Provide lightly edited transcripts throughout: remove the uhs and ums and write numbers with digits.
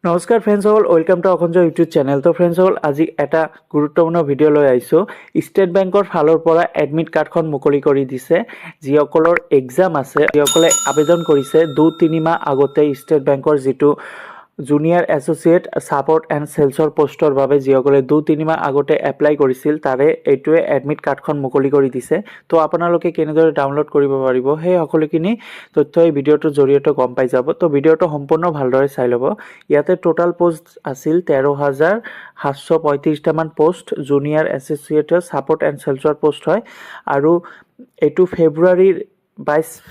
নমস্কাৰ ফ্ৰেণ্ডসকল, welcome to অসঞ্জ YouTube channel. তো ফ্ৰেণ্ডসকল, আজি এটা গুৰুত্বপূৰ্ণ ভিডিঅ' লৈ আহিছোঁ। ষ্টেট বেংকৰ ফালৰ পৰা এডমিট কাৰ্ডখন মুকলি কৰি দিছে। যিসকলৰ এক্সাম আছে, যিসকলে আবেদন কৰিছে 2-3 মাহ আগতে ষ্টেট বেংকৰ যিটো জুনিয়ৰ এছ'চিয়েট ছাপৰ্ট এণ্ড চেলছৰ পোষ্টৰ বাবে যিসকলে 2-3 মাহ আগতে এপ্লাই কৰিছিল, তাৰে এইটোৱে এডমিট কাৰ্ডখন মুকলি কৰি দিছে। তো আপোনালোকে কেনেদৰে ডাউনলোড কৰিব পাৰিব, সেই সকলোখিনি তথ্য এই ভিডিঅ'টোৰ জৰিয়তে গম পাই যাব। তো ভিডিঅ'টো সম্পূৰ্ণ ভালদৰে চাই ল'ব। ইয়াতে টোটাল পোষ্ট আছিল 13,735টামান পোষ্ট জুনিয়ৰ এছ'চিয়েটৰ ছাপৰ্ট এণ্ড চেলছৰ পোষ্ট হয়। আৰু এইটো 22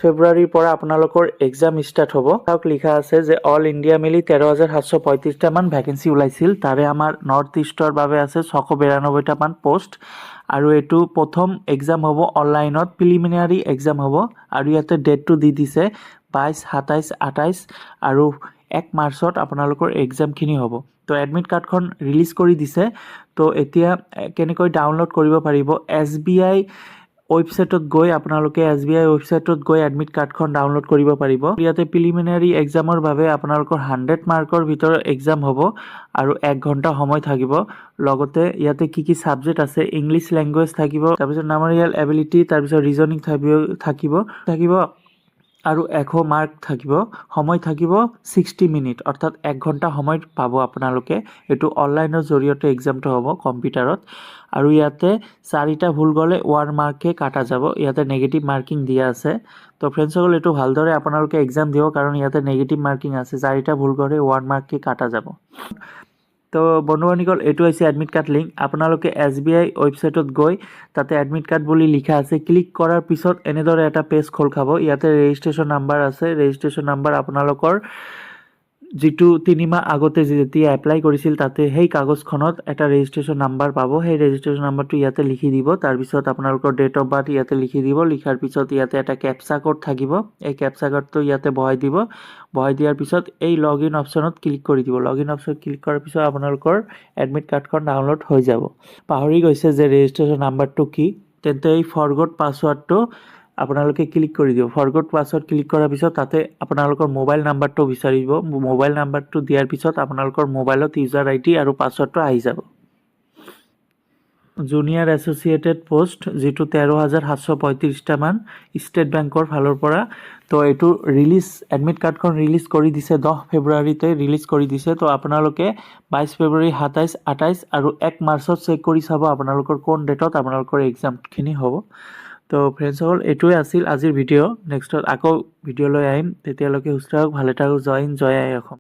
ফেব্ৰুৱাৰীৰ পৰা আপোনালোকৰ এক্সাম ষ্টাৰ্ট হ'ব। তাক লিখা আছে যে অল ইণ্ডিয়া মিলি 13,735টামান ভেকেঞ্চি ওলাইছিল। তাৰে আমাৰ নৰ্থ ইষ্টৰ বাবে আছে 692টামান পোষ্ট। আৰু এইটো প্ৰথম এক্সাম হ'ব অনলাইনত, প্ৰিলিমিনাৰী এক্সাম হ'ব। আৰু ইয়াতে ডেটটো দি দিছে 22, 27, 28 আৰু 1 মাৰ্চত আপোনালোকৰ এক্সামখিনি হ'ব। তো এডমিট কাৰ্ডখন ৰিলিজ কৰি দিছে। তো এতিয়া কেনেকৈ ডাউনলোড কৰিব পাৰিব, SBI ৱেবছাইটত গৈ আপোনালোকে SBI ৱেবছাইটত গৈ এডমিট কাৰ্ডখন ডাউনলোড কৰিব পাৰিব। ইয়াতে প্ৰিলিমিনাৰী এক্সামৰ বাবে আপোনালোকৰ 100 মাৰ্কৰ ভিতৰত এক্সাম হ'ব আৰু 1 ঘণ্টা সময় থাকিব। লগতে ইয়াতে কি কি ছাবজেক্ট আছে, ইংলিছ লেংগুৱেজ থাকিব, তাৰপিছত নামেৰিয়েল এবিলিটি, তাৰপিছত ৰিজনিং থাকিব আৰু 100 মাৰ্ক থাকিব। সময় থাকিব 60 মিনিট, অৰ্থাৎ 1 ঘণ্টা সময় পাব আপোনালোকে। এইটো অনলাইনৰ জৰিয়তে এক্সামটো হ'ব কম্পিউটাৰত। আৰু ইয়াতে 4টা ভুল গ'লে 1 মাৰ্কে কাটা যাব। ইয়াতে নেগেটিভ মাৰ্কিং দিয়া আছে। তো ফ্ৰেণ্ডসকল, এইটো ভালদৰে আপোনালোকে এক্সাম দিব, কাৰণ ইয়াতে নেগেটিভ মাৰ্কিং আছে। 4টা ভুল গ'লে 1 মাৰ্কে কাটা যাব। তো বন্ধুবান্ধৱীসকল, এইটো হৈছে এডমিট কাৰ্ড লিংক। আপোনালোকে SBI ৱেবছাইটত গৈ তাতে এডমিট কাৰ্ড বুলি লিখা আছে, ক্লিক কৰাৰ পিছত এনেদৰে এটা পেজ খোল খাব। ইয়াতে ৰেজিষ্ট্ৰেশ্যন নাম্বাৰ আছে। ৰেজিষ্ট্ৰেশ্যন নাম্বাৰ আপোনালোকৰ যিটো 3 মাহ আগতে যেতিয়া এপ্লাই কৰিছিল, তাতে সেই কাগজখনত এটা ৰেজিষ্ট্ৰেশ্যন নাম্বাৰ পাব। সেই ৰেজিষ্ট্ৰেশ্যন নাম্বাৰটো ইয়াতে লিখি দিব। তাৰপিছত আপোনালোকৰ ডেট অফ বাৰ্থ ইয়াতে লিখি দিব। লিখাৰ পিছত ইয়াতে এটা কেপচা কোড থাকিব। এই কেপচা কোডটো ইয়াতে বহাই দিব। বহাই দিয়াৰ পিছত এই লগ ইন অপশ্যনত ক্লিক কৰি দিব। লগ ইন অপশ্যনত ক্লিক কৰাৰ পিছত আপোনালোকৰ এডমিট কাৰ্ডখন ডাউনলোড হৈ যাব। পাহৰি গৈছে যে ৰেজিষ্ট্ৰেশ্যন নাম্বাৰটো কি, তেন্তে এই ফৰগট পাছৱাৰ্ডটো আপোনালোকে ক্লিক কৰি দিব। ফৰগট পাছৱাৰ্ড ক্লিক কৰাৰ পিছত তাতে আপোনালোকৰ মোবাইল নাম্বাৰটো বিচাৰিব। মোবাইল নাম্বাৰটো দিয়াৰ পিছত আপোনালোকৰ মোবাইলত ইউজাৰ ID আৰু পাছৱাৰ্ডটো আহি যাব। জুনিয়ৰ এছ'চিয়েটেড পোষ্ট যিটো 13,735টামান ষ্টেট বেংকৰ ফালৰ পৰা। তো এইটো এডমিট কাৰ্ডখন ৰিলিজ কৰি দিছে 10 ফেব্ৰুৱাৰীতে ৰিলিজ কৰি দিছে। তো আপোনালোকে 22 ফেব্ৰুৱাৰী, 27, 28 আৰু 1 মাৰ্চত চেক কৰি চাব আপোনালোকৰ কোন ডেটত আপোনালোকৰ এক্সামখিনি হ'ব। তো ফ্ৰেণ্ডসকল, এইটোৱে আছিল আজিৰ ভিডিঅ'। নেক্সটত আকৌ ভিডিঅ' লৈ আহিম। তেতিয়ালৈকে সুস্থ থাকক, ভালে থাকক। জয় হিন্দ, জয় আই অসম।